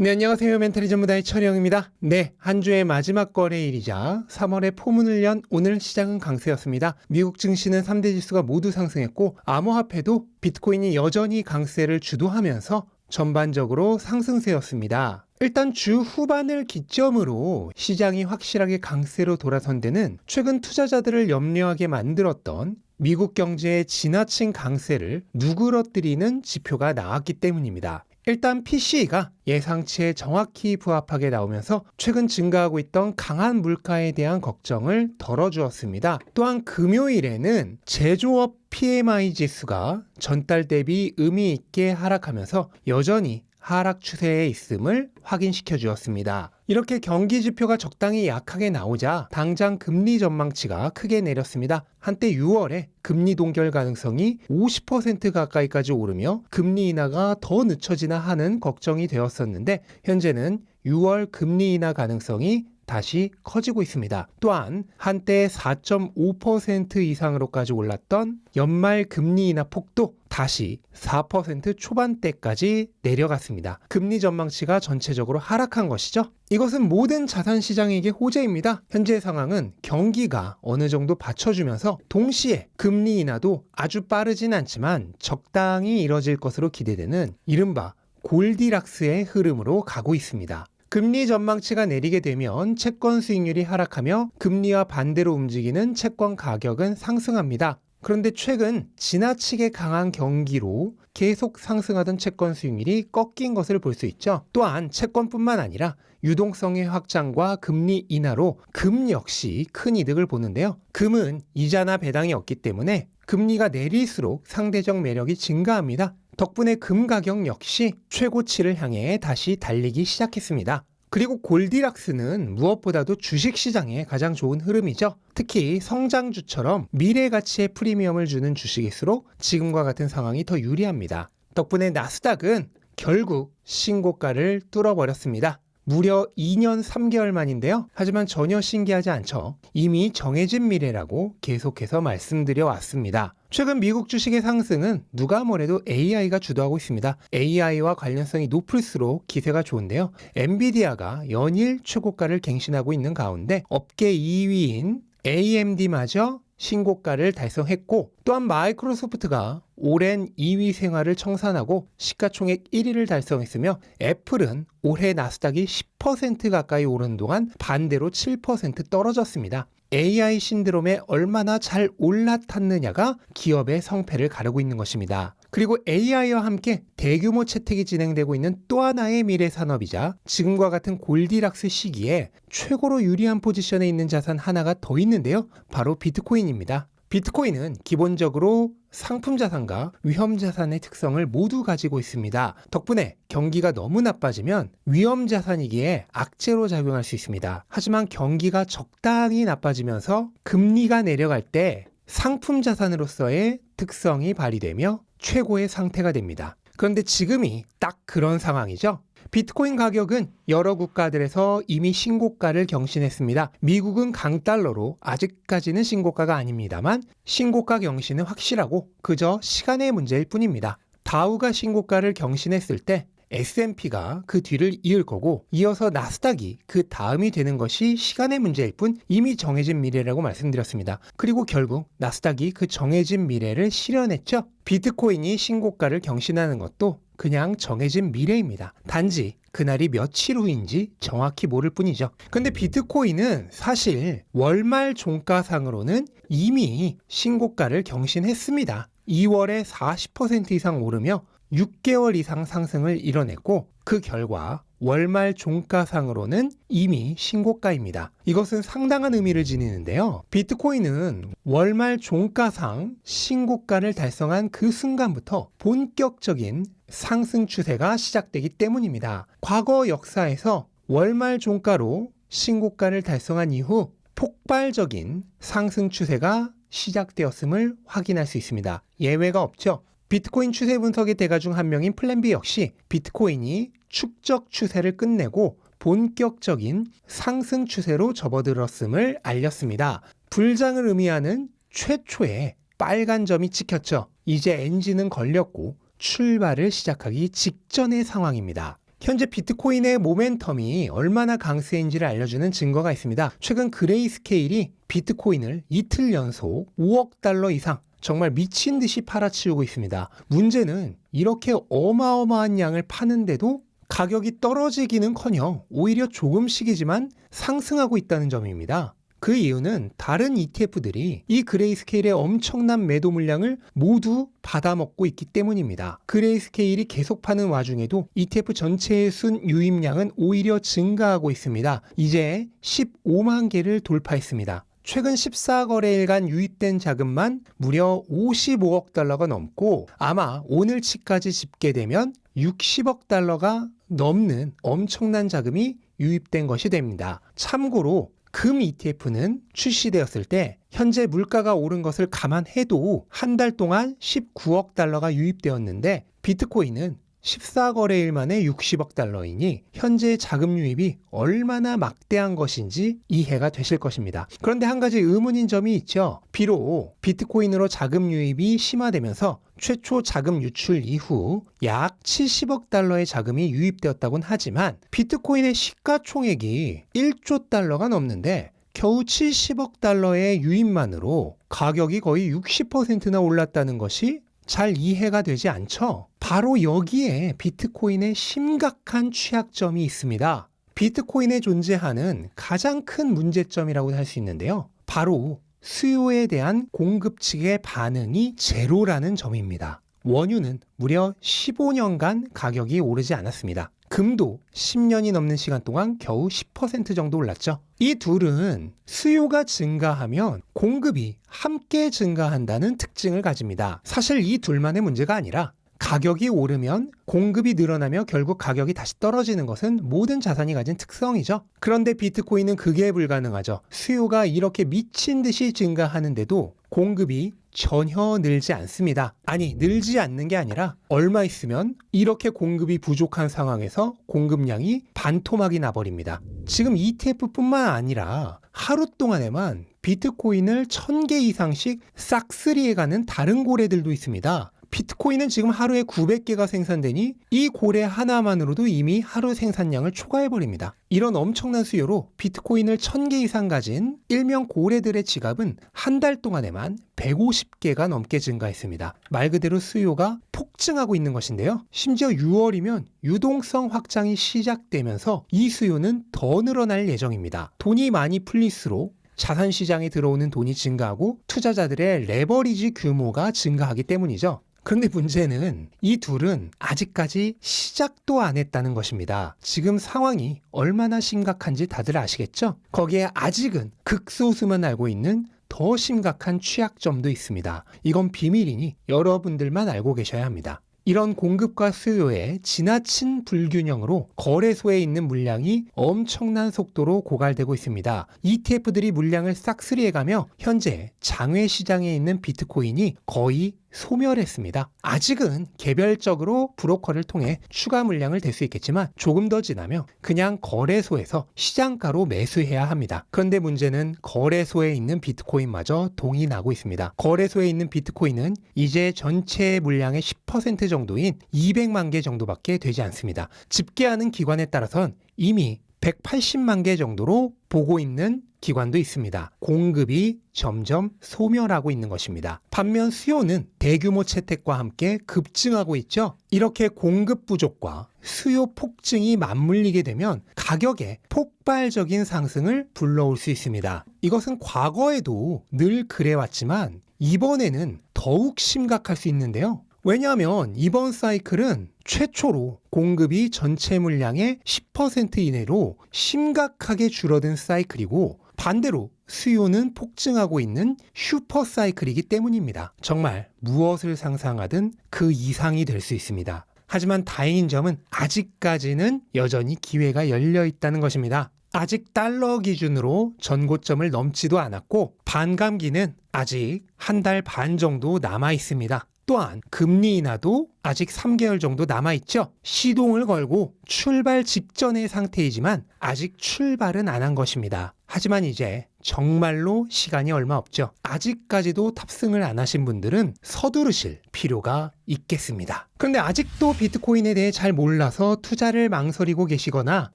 네, 안녕하세요. 멘탈이 전무다의 철영입니다. 네, 한 주의 마지막 거래일이자 3월의 포문을 연 오늘 시장은 강세였습니다. 미국 증시는 3대 지수가 모두 상승했고 암호화폐도 비트코인이 여전히 강세를 주도하면서 전반적으로 상승세였습니다. 일단 주 후반을 기점으로 시장이 확실하게 강세로 돌아선 데는 최근 투자자들을 염려하게 만들었던 미국 경제의 지나친 강세를 누그러뜨리는 지표가 나왔기 때문입니다. 일단 PCE가 예상치에 정확히 부합하게 나오면서 최근 증가하고 있던 강한 물가에 대한 걱정을 덜어주었습니다. 또한 금요일에는 제조업 PMI 지수가 전달 대비 의미 있게 하락하면서 여전히 하락 추세에 있음을 확인시켜 주었습니다. 이렇게 경기 지표가 적당히 약하게 나오자 당장 금리 전망치가 크게 내렸습니다. 한때 6월에 금리 동결 가능성이 50% 가까이까지 오르며 금리 인하가 더 늦춰지나 하는 걱정이 되었었는데 현재는 6월 금리 인하 가능성이 다시 커지고 있습니다. 또한 한때 4.5% 이상으로까지 올랐던 연말 금리 인하 폭도 다시 4% 초반대까지 내려갔습니다. 금리 전망치가 전체적으로 하락한 것이죠. 이것은 모든 자산시장에게 호재입니다. 현재 상황은 경기가 어느 정도 받쳐주면서 동시에 금리 인하도 아주 빠르진 않지만 적당히 이뤄질 것으로 기대되는 이른바 골디락스의 흐름으로 가고 있습니다. 금리 전망치가 내리게 되면 채권 수익률이 하락하며 금리와 반대로 움직이는 채권 가격은 상승합니다. 그런데 최근 지나치게 강한 경기로 계속 상승하던 채권 수익률이 꺾인 것을 볼 수 있죠. 또한 채권뿐만 아니라 유동성의 확장과 금리 인하로 금 역시 큰 이득을 보는데요. 금은 이자나 배당이 없기 때문에 금리가 내릴수록 상대적 매력이 증가합니다. 덕분에 금 가격 역시 최고치를 향해 다시 달리기 시작했습니다. 그리고 골디락스는 무엇보다도 주식시장에 가장 좋은 흐름이죠. 특히 성장주처럼 미래 가치의 프리미엄을 주는 주식일수록 지금과 같은 상황이 더 유리합니다. 덕분에 나스닥은 결국 신고가를 뚫어버렸습니다. 무려 2년 3개월 만인데요. 하지만 전혀 신기하지 않죠. 이미 정해진 미래라고 계속해서 말씀드려 왔습니다. 최근 미국 주식의 상승은 누가 뭐래도 AI가 주도하고 있습니다. AI와 관련성이 높을수록 기세가 좋은데요. 엔비디아가 연일 최고가를 갱신하고 있는 가운데 업계 2위인 AMD마저 신고가를 달성했고 또한 마이크로소프트가 오랜 2위 생활을 청산하고 시가총액 1위를 달성했으며 애플은 올해 나스닥이 10% 가까이 오른 동안 반대로 7% 떨어졌습니다. AI 신드롬에 얼마나 잘 올라탔느냐가 기업의 성패를 가르고 있는 것입니다. 그리고 AI와 함께 대규모 채택이 진행되고 있는 또 하나의 미래 산업이자 지금과 같은 골디락스 시기에 최고로 유리한 포지션에 있는 자산 하나가 더 있는데요. 바로 비트코인입니다. 비트코인은 기본적으로 상품 자산과 위험 자산의 특성을 모두 가지고 있습니다. 덕분에 경기가 너무 나빠지면 위험 자산이기에 악재로 작용할 수 있습니다. 하지만 경기가 적당히 나빠지면서 금리가 내려갈 때 상품 자산으로서의 특성이 발휘되며 최고의 상태가 됩니다. 그런데 지금이 딱 그런 상황이죠. 비트코인 가격은 여러 국가들에서 이미 신고가를 경신했습니다. 미국은 강달러로 아직까지는 신고가가 아닙니다만 신고가 경신은 확실하고 그저 시간의 문제일 뿐입니다. 다우가 신고가를 경신했을 때 S&P가 그 뒤를 이을 거고 이어서 나스닥이 그 다음이 되는 것이 시간의 문제일 뿐 이미 정해진 미래라고 말씀드렸습니다. 그리고 결국 나스닥이 그 정해진 미래를 실현했죠. 비트코인이 신고가를 경신하는 것도 그냥 정해진 미래입니다. 단지 그날이 며칠 후인지 정확히 모를 뿐이죠. 근데 비트코인은 사실 월말 종가상으로는 이미 신고가를 경신했습니다. 2월에 40% 이상 오르며 6개월 이상 상승을 이뤄냈고 그 결과 월말 종가상으로는 이미 신고가입니다. 이것은 상당한 의미를 지니는데요. 비트코인은 월말 종가상 신고가를 달성한 그 순간부터 본격적인 상승 추세가 시작되기 때문입니다. 과거 역사에서 월말 종가로 신고가를 달성한 이후 폭발적인 상승 추세가 시작되었음을 확인할 수 있습니다. 예외가 없죠. 비트코인 추세 분석의 대가 중 한 명인 플랜비 역시 비트코인이 축적 추세를 끝내고 본격적인 상승 추세로 접어들었음을 알렸습니다. 불장을 의미하는 최초의 빨간 점이 찍혔죠. 이제 엔진은 걸렸고 출발을 시작하기 직전의 상황입니다. 현재 비트코인의 모멘텀이 얼마나 강세인지를 알려주는 증거가 있습니다. 최근 그레이스케일이 비트코인을 이틀 연속 5억 달러 이상 정말 미친 듯이 팔아치우고 있습니다. 문제는 이렇게 어마어마한 양을 파는데도 가격이 떨어지기는커녕 오히려 조금씩이지만 상승하고 있다는 점입니다. 그 이유는 다른 ETF들이 이 그레이스케일의 엄청난 매도 물량을 모두 받아먹고 있기 때문입니다. 그레이스케일이 계속 파는 와중에도 ETF 전체의 순 유입량은 오히려 증가하고 있습니다. 이제 15만 개를 돌파했습니다. 최근 14거래일간 유입된 자금만 무려 55억 달러가 넘고 아마 오늘치까지 집계되면 60억 달러가 넘는 엄청난 자금이 유입된 것이 됩니다. 참고로 금 ETF는 출시되었을 때 현재 물가가 오른 것을 감안해도 한 달 동안 19억 달러가 유입되었는데 비트코인은 14거래일 만에 60억 달러이니 현재 자금 유입이 얼마나 막대한 것인지 이해가 되실 것입니다. 그런데 한 가지 의문인 점이 있죠. 비록 비트코인으로 자금 유입이 심화되면서 최초 자금 유출 이후 약 70억 달러의 자금이 유입되었다곤 하지만 비트코인의 시가총액이 1조 달러가 넘는데 겨우 70억 달러의 유입만으로 가격이 거의 60%나 올랐다는 것이 잘 이해가 되지 않죠? 바로 여기에 비트코인의 심각한 취약점이 있습니다. 비트코인에 존재하는 가장 큰 문제점이라고 할 수 있는데요. 바로 수요에 대한 공급 측의 반응이 제로라는 점입니다. 원유는 무려 15년간 가격이 오르지 않았습니다. 금도 10년이 넘는 시간 동안 겨우 10% 정도 올랐죠. 이 둘은 수요가 증가하면 공급이 함께 증가한다는 특징을 가집니다. 사실 이 둘만의 문제가 아니라 가격이 오르면 공급이 늘어나며 결국 가격이 다시 떨어지는 것은 모든 자산이 가진 특성이죠. 그런데 비트코인은 그게 불가능하죠. 수요가 이렇게 미친 듯이 증가하는데도 공급이 전혀 늘지 않습니다. 아니, 늘지 않는 게 아니라 얼마 있으면 이렇게 공급이 부족한 상황에서 공급량이 반토막이 나버립니다. 지금 ETF뿐만 아니라 하루 동안에만 비트코인을 1000개 이상씩 싹쓸이해가는 다른 고래들도 있습니다. 비트코인은 지금 하루에 900개가 생산되니 이 고래 하나만으로도 이미 하루 생산량을 초과해버립니다. 이런 엄청난 수요로 비트코인을 1000개 이상 가진 일명 고래들의 지갑은 한 달 동안에만 150개가 넘게 증가했습니다. 말 그대로 수요가 폭증하고 있는 것인데요. 심지어 6월이면 유동성 확장이 시작되면서 이 수요는 더 늘어날 예정입니다. 돈이 많이 풀릴수록 자산 시장에 들어오는 돈이 증가하고 투자자들의 레버리지 규모가 증가하기 때문이죠. 그런데 문제는 이 둘은 아직까지 시작도 안 했다는 것입니다. 지금 상황이 얼마나 심각한지 다들 아시겠죠? 거기에 아직은 극소수만 알고 있는 더 심각한 취약점도 있습니다. 이건 비밀이니 여러분들만 알고 계셔야 합니다. 이런 공급과 수요의 지나친 불균형으로 거래소에 있는 물량이 엄청난 속도로 고갈되고 있습니다. ETF들이 물량을 싹쓸이해가며 현재 장외 시장에 있는 비트코인이 거의 소멸했습니다. 아직은 개별적으로 브로커를 통해 추가 물량을 댈 수 있겠지만 조금 더 지나면 그냥 거래소에서 시장가로 매수해야 합니다. 그런데 문제는 거래소에 있는 비트코인마저 동이 나고 있습니다. 거래소에 있는 비트코인은 이제 전체 물량의 10% 정도인 200만 개 정도밖에 되지 않습니다. 집계하는 기관에 따라선 이미 180만 개 정도로 보고 있는 기관도 있습니다. 공급이 점점 소멸하고 있는 것입니다. 반면 수요는 대규모 채택과 함께 급증하고 있죠. 이렇게 공급 부족과 수요 폭증이 맞물리게 되면 가격에 폭발적인 상승을 불러올 수 있습니다. 이것은 과거에도 늘 그래왔지만 이번에는 더욱 심각할 수 있는데요. 왜냐하면 이번 사이클은 최초로 공급이 전체 물량의 10% 이내로 심각하게 줄어든 사이클이고 반대로 수요는 폭증하고 있는 슈퍼 사이클이기 때문입니다. 정말 무엇을 상상하든 그 이상이 될 수 있습니다. 하지만 다행인 점은 아직까지는 여전히 기회가 열려 있다는 것입니다. 아직 달러 기준으로 전고점을 넘지도 않았고 반감기는 아직 한 달 반 정도 남아 있습니다. 또한 금리 인하도 아직 3개월 정도 남아있죠. 시동을 걸고 출발 직전의 상태이지만 아직 출발은 안 한 것입니다. 하지만 이제 정말로 시간이 얼마 없죠. 아직까지도 탑승을 안 하신 분들은 서두르실 필요가 있겠습니다. 그런데 아직도 비트코인에 대해 잘 몰라서 투자를 망설이고 계시거나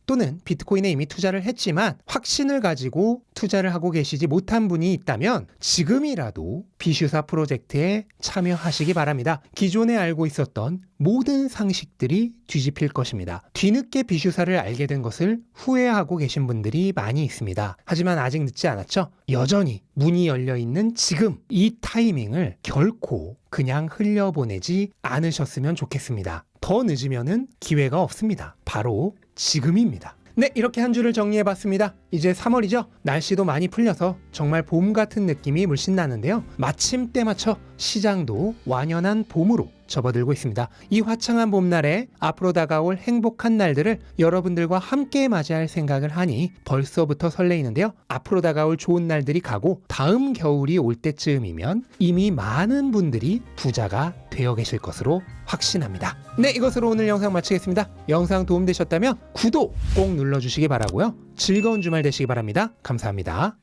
또는 비트코인에 이미 투자를 했지만 확신을 가지고 투자를 하고 계시지 못한 분이 있다면 지금이라도 비슈사 프로젝트에 참여하시기 바랍니다. 기존에 알고 있었던 모든 상식들이 뒤집힐 것입니다. 뒤늦게 비슈사를 알게 된 것을 후회하고 계신 분들이 많이 있습니다. 하지만 아직 늦지 않았죠? 여전히 문이 열려있는 지금 이 타이밍을 결코 그냥 흘려보내지 않으셨으면 좋겠습니다. 더 늦으면은 기회가 없습니다. 바로 지금입니다. 네, 이렇게 한 주를 정리해봤습니다. 이제 3월이죠? 날씨도 많이 풀려서 정말 봄 같은 느낌이 물씬 나는데요. 마침 때 맞춰 시장도 완연한 봄으로 접어들고 있습니다. 이 화창한 봄날에 앞으로 다가올 행복한 날들을 여러분들과 함께 맞이할 생각을 하니 벌써부터 설레이는데요. 앞으로 다가올 좋은 날들이 가고 다음 겨울이 올 때쯤이면 이미 많은 분들이 부자가 되어 계실 것으로 확신합니다. 네, 이것으로 오늘 영상 마치겠습니다. 영상 도움되셨다면 구독 꼭 눌러주시기 바라고요. 즐거운 주말 되시기 바랍니다. 감사합니다.